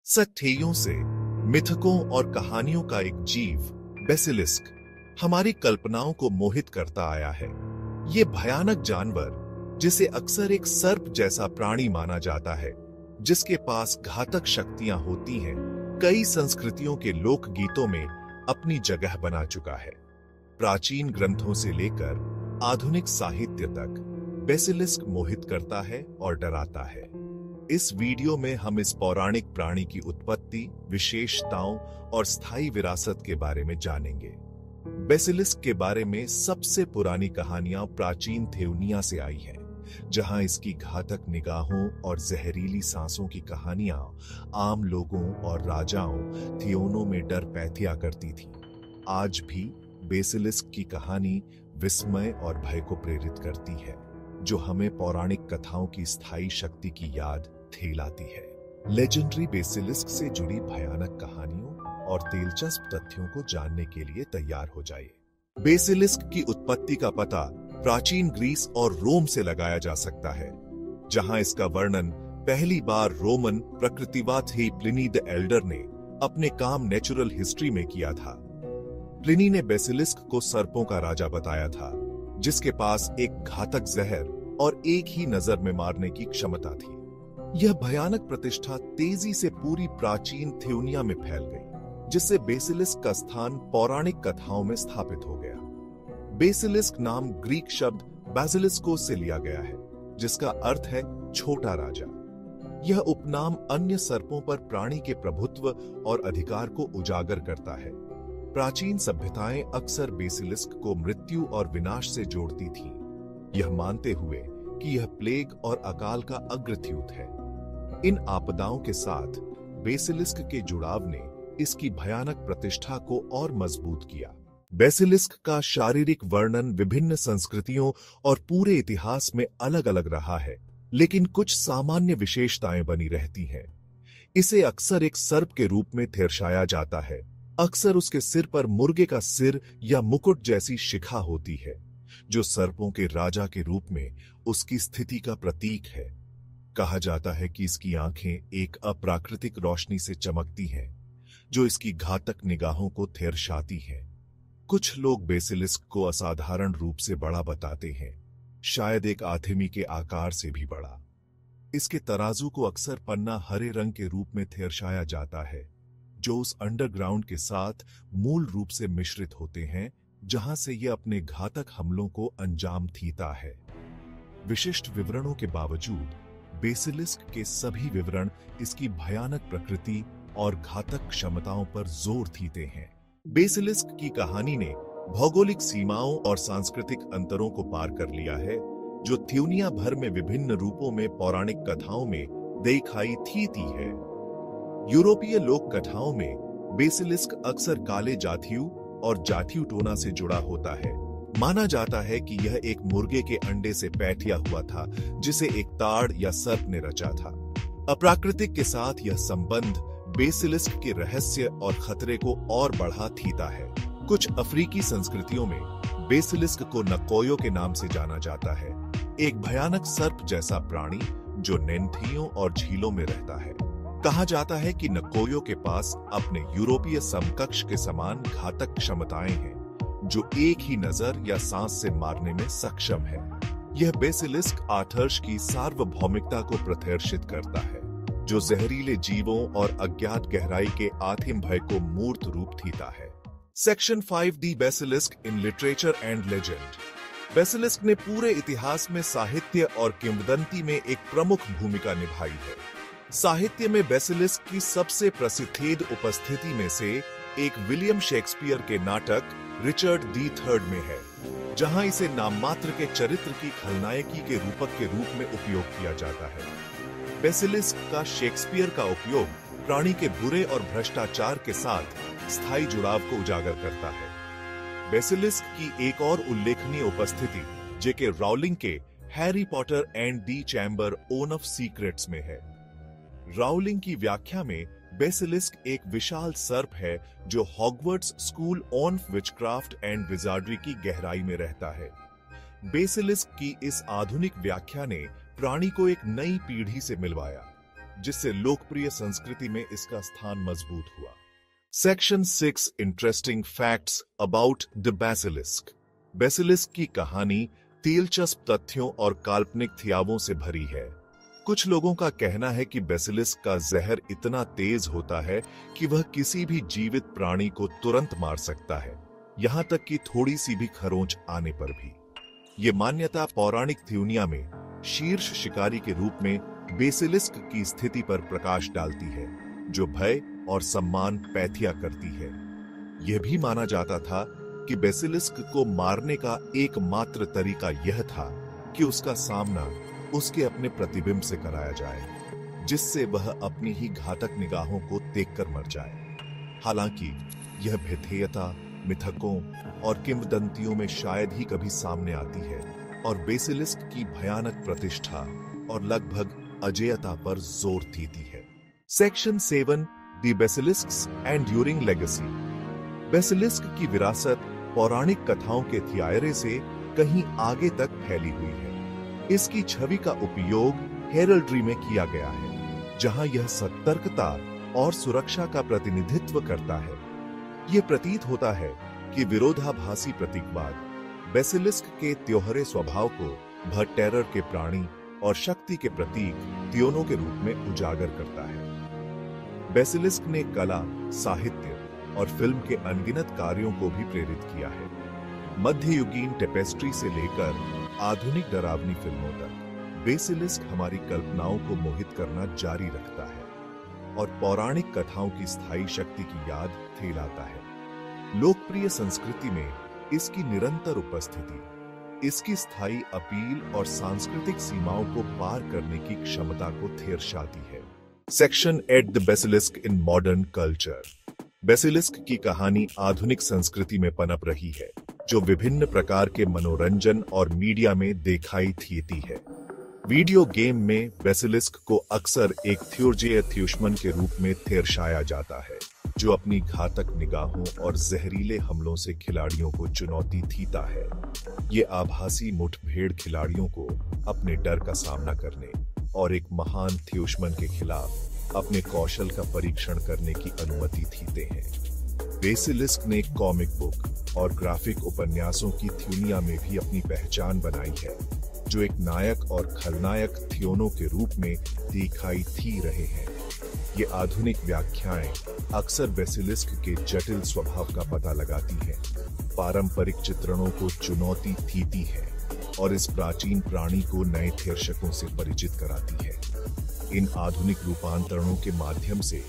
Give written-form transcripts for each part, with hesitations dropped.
सट्टेयों से मिथकों और कहानियों का एक जीव बेसिलिस्क हमारी कल्पनाओं को मोहित करता आया है। ये भयानक जानवर, जिसे अक्सर एक सर्प जैसा प्राणी माना जाता है, जिसके पास घातक शक्तियां होती हैं, कई संस्कृतियों के लोकगीतों में अपनी जगह बना चुका है। प्राचीन ग्रंथों से लेकर आधुनिक साहित्य तक बेसिलिस्क मोहित करता है और डराता है। इस वीडियो में हम इस पौराणिक प्राणी की उत्पत्ति, विशेषताओं और स्थायी विरासत के बारे में जानेंगे। बेसिलिस्क के बारे में सबसे पुरानी कहानियां प्राचीन थेवनिया से आई हैं, जहां इसकी घातक निगाहों और जहरीली सांसों की कहानियां आम लोगों और राजाओं थियोनों में डर पैदा करती थी। आज भी बेसिलिस्क की कहानी विस्मय और भय को प्रेरित करती है, जो हमें पौराणिक कथाओं की स्थायी शक्ति की याद दिलाती है। लेजेंडरी बेसिलिस्क से जुड़ी भयानक कहानियों और दिलचस्प तथ्यों को जानने के लिए तैयार हो जाइए। बेसिलिस्क की उत्पत्ति का पता प्राचीन ग्रीस और रोम से लगाया जा सकता है, जहां इसका वर्णन पहली बार रोमन प्रकृतिवाद प्लिनी द एल्डर ने अपने काम नेचुरल हिस्ट्री में किया था। प्लिनी ने बेसिलिस्क को सर्पों का राजा बताया था, जिसके पास एक घातक जहर और एक ही नजर में मारने की क्षमता थी। यह भयानक प्रतिष्ठा तेजी से पूरी प्राचीन थियोनिया में फैल गई, जिससे बेसिलिस्क का स्थान पौराणिक कथाओं में स्थापित हो गया। बेसिलिस्क नाम ग्रीक शब्द बेसिलिस्कोस से लिया गया है, जिसका अर्थ है छोटा राजा। यह उपनाम अन्य सर्पों पर प्राणी के प्रभुत्व और अधिकार को उजागर करता है। प्राचीन सभ्यताएं अक्सर बेसिलिस्क को मृत्यु और विनाश से जोड़ती थीं, यह मानते हुए कि यह प्लेग और अकाल का अग्रद्यूत है। इन आपदाओं के साथ बेसिलिस्क के जुड़ाव ने इसकी भयानक प्रतिष्ठा को और मजबूत किया। बेसिलिस्क का शारीरिक वर्णन विभिन्न संस्कृतियों और पूरे इतिहास में अलग अलग रहा है, लेकिन कुछ सामान्य विशेषताएं बनी रहती हैं। इसे अक्सर एक सर्प के रूप में दर्शाया जाता है। अक्सर उसके सिर पर मुर्गे का सिर या मुकुट जैसी शिखा होती है, जो सर्पों के राजा के रूप में उसकी स्थिति का प्रतीक है। कहा जाता है कि इसकी आंखें एक अप्राकृतिक रोशनी से चमकती हैं, जो इसकी घातक निगाहों को दर्शाती हैं। कुछ लोग बेसिलिस्क को असाधारण रूप से बड़ा बताते हैं, शायद एक आदमी के आकार से भी बड़ा। इसके तराजू को अक्सर पन्ना हरे रंग के रूप में दर्शाया जाता है, जो उस अंडरग्राउंड के साथ मूल रूप से मिश्रित होते हैं, जहां से यह अपने घातक हमलों को अंजाम देता है। विशिष्ट विवरणों के बावजूद बेसिलिस्क के सभी विवरण इसकी भयानक प्रकृति और घातक क्षमताओं पर जोर देते हैं। बेसिलिस्क की कहानी ने भौगोलिक सीमाओं और सांस्कृतिक अंतरों को पार कर लिया है, जो थियोनिया भर में विभिन्न रूपों में पौराणिक कथाओं में दिखाई देती है। यूरोपीय लोक कथाओं में बेसिलिस्क अक्सर काले जाथियु और जाथियु टोना से जुड़ा होता है। माना जाता है कि यह एक मुर्गे के अंडे से पैठिया हुआ था, जिसे एक ताड़ या सर्प ने रचा था। अप्राकृतिक के साथ यह संबंध बेसिलिस्क के रहस्य और खतरे को और बढ़ा देता है। कुछ अफ्रीकी संस्कृतियों में बेसिलिस्क को नकोयो के नाम से जाना जाता है, एक भयानक सर्प जैसा प्राणी जो नदियों और झीलों में रहता है। कहा जाता है कि नकोयो के पास अपने यूरोपीय समकक्ष के समान घातक क्षमताएं हैं, जो एक ही नजर या सांस से मारने में सक्षम है। यह बेसिलिस्क आथर्श की सार्वभौमिकता को प्रदर्शित करता है, जो जहरीले जीवों और अज्ञात गहराई के आथिम भय को मूर्त रूप देता है। Section 5D basilisk in literature and legend. Basilisk ने पूरे इतिहास में साहित्य और किंवदंती में एक प्रमुख भूमिका निभाई है। साहित्य में बेसिलिस्क की सबसे प्रसिद्ध उपस्थिति में से एक विलियम शेक्सपियर के नाटक रिचर्ड दी थर्ड में है, जहां इसे नाममात्र के चरित्र की खलनायकी के रूपक के रूप में उपयोग किया जाता है। बेसिलिस्क का शेक्सपियर का उपयोग प्राणी के बुरे और भ्रष्टाचार के साथ स्थायी जुड़ाव को उजागर करता है। बेसिलिस्क की एक और उल्लेखनीय उपस्थिति जेके राउलिंग के Harry Potter and the chamber of secrets में है। राउलिंग की व्याख्या में बेसिलिस्क एक विशाल सर्प है, जो Hogwarts school of witchcraft and wizardry की गहराई में रहता है। बेसिलिस्क की इस आधुनिक व्याख्या ने प्राणी को एक नई पीढ़ी से मिलवाया, जिससे लोकप्रिय संस्कृति में इसका स्थान मजबूत हुआ। Section 6 interesting facts about the basilisk. Basilisk की कहानी दिलचस्प तथ्यों और काल्पनिक थियावों से भरी है। कुछ लोगों का कहना है कि बेसिलिस्क का जहर इतना तेज होता है कि वह किसी भी जीवित प्राणी को तुरंत मार सकता है, यहां तक कि थोड़ी सी भी खरोंच आने पर भी। ये मान्यता पौराणिक दुनिया में शीर्ष शिकारी के रूप में बेसिलिस्क की स्थिति पर प्रकाश डालती है, जो भय और सम्मान पैथिया करती है। यह भी माना जाता था कि बेसिलिस्क को मारने का एकमात्र तरीका यह था कि उसका सामना उसके अपने प्रतिबिंब से कराया जाए, जिससे वह अपनी ही घातक निगाहों को देखकर मर जाए। हालांकि यह भेथेयता मिथकों और किंवदंतियों में शायद ही कभी सामने आती है और बेसिलिस्क की भयानक प्रतिष्ठा और लगभग अजेयता पर जोर देती है। Section 7 the basilisk's enduring legacy. Basilisk की विरासत पौराणिक कथाओं के थियारे से कहीं आगे तक फैली हुई है। इसकी छवि का उपयोग हेरल्ड्री में किया गया है, जहां यह सतर्कता और सुरक्षा का प्रतिनिधित्व करता है। यह प्रतीत होता है कि विरोधाभासी प्रतीकवाद बेसिलिस्क के त्योहरे स्वभाव को भय टेरर के प्राणी और शक्ति के प्रतीक त्योनों के रूप में उजागर करता है। बेसिलिस्क ने कला, साहित्य और फिल्म के अनगिनत कार्यों को भी प्रेरित किया है। मध्ययुगीन टेपेस्ट्री से लेकर आधुनिक डरावनी फिल्मों तक बेसिलिस्क हमारी कल्पनाओं को मोहित करना जारी रखता है और पौराणिक कथाओं की स्थायी शक्ति की याद दिलाता है। लोकप्रिय संस्कृति में इसकी निरंतर उपस्थिति इसकी स्थायी अपील और सांस्कृतिक सीमाओं को पार करने की क्षमता को दर्शाती है। Section 8 the basilisk in modern culture. Basilisk की कहानी आधुनिक संस्कृति में पनप रही है, जो विभिन्न प्रकार के मनोरंजन और मीडिया में दिखाई देती है। वीडियो गेम में बेसिलिस्क को अक्सर एक थ्योर्जेय दुश्मन के रूप में दर्शाया जाता है, जो अपनी घातक निगाहों और जहरीले हमलों से खिलाड़ियों को चुनौती देता है। ये आभासी मुठभेड़ खिलाड़ियों को अपने डर का सामना करने और एक महान दुश्मन के खिलाफ अपने कौशल का परीक्षण करने की अनुमति देते हैं। बेसिलिस्क ने कॉमिक बुक और ग्राफिक उपन्यासों की दुनिया में भी अपनी पहचान बनाई है, जो एक नायक और खलनायक थियोनों के रूप में दिखाई दे रहे हैं। ये आधुनिक व्याख्याएं अक्सर बेसिलिस्क के जटिल स्वभाव का पता लगाती हैं, पारंपरिक चित्रणों को चुनौती देती है और इस प्राचीन प्राणी को नए दर्शकों से परिचित कराती है। इन आधुनिक रूपांतरणों के माध्यम से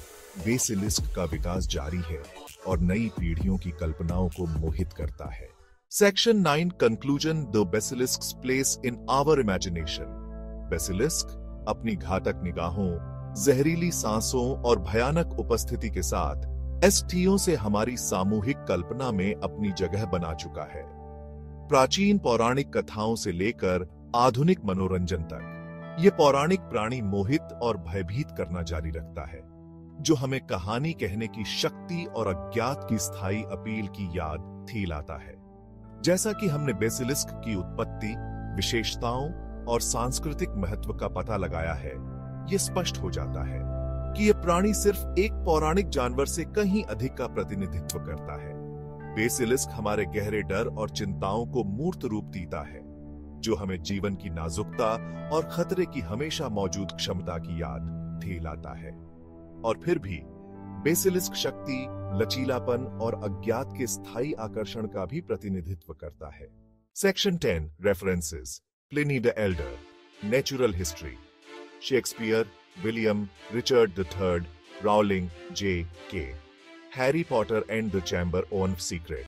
बेसिलिस्क का विकास जारी है और नई पीढ़ियों की कल्पनाओं को मोहित करता है। Section 9 conclusion the basilisk's place in our imagination. Basilisk अपनी घातक निगाहों, जहरीली सांसों और भयानक उपस्थिति के साथ एसटीओ से हमारी सामूहिक कल्पना में अपनी जगह बना चुका है। प्राचीन पौराणिक कथाओं से लेकर आधुनिक मनोरंजन तक ये पौराणिक प्राणी मोहित और भयभीत करना जारी रखता है, जो हमें कहानी कहने की शक्ति और अज्ञात की स्थायी अपील की याद दिलाता है। जैसा कि हमने बेसिलिस्क की उत्पत्ति, विशेषताओं और सांस्कृतिक महत्व का पता लगाया है, ये स्पष्ट हो जाता है कि यह प्राणी सिर्फ एक पौराणिक जानवर से कहीं अधिक का प्रतिनिधित्व करता है। बेसिलिस्क हमारे गहरे डर और चिंताओं को मूर्त रूप देता है, जो हमें जीवन की नाजुकता और खतरे की हमेशा मौजूद क्षमता की याद दिलाता है। और फिर भी बेसिलिस्क शक्ति, लचीलापन और अज्ञात के स्थायी आकर्षण का भी प्रतिनिधित्व करता है। Section 10 references. Pliny the Elder, natural history, Shakespeare, William, Richard III, Rowling, J.K. Harry Potter and the chamber of secret,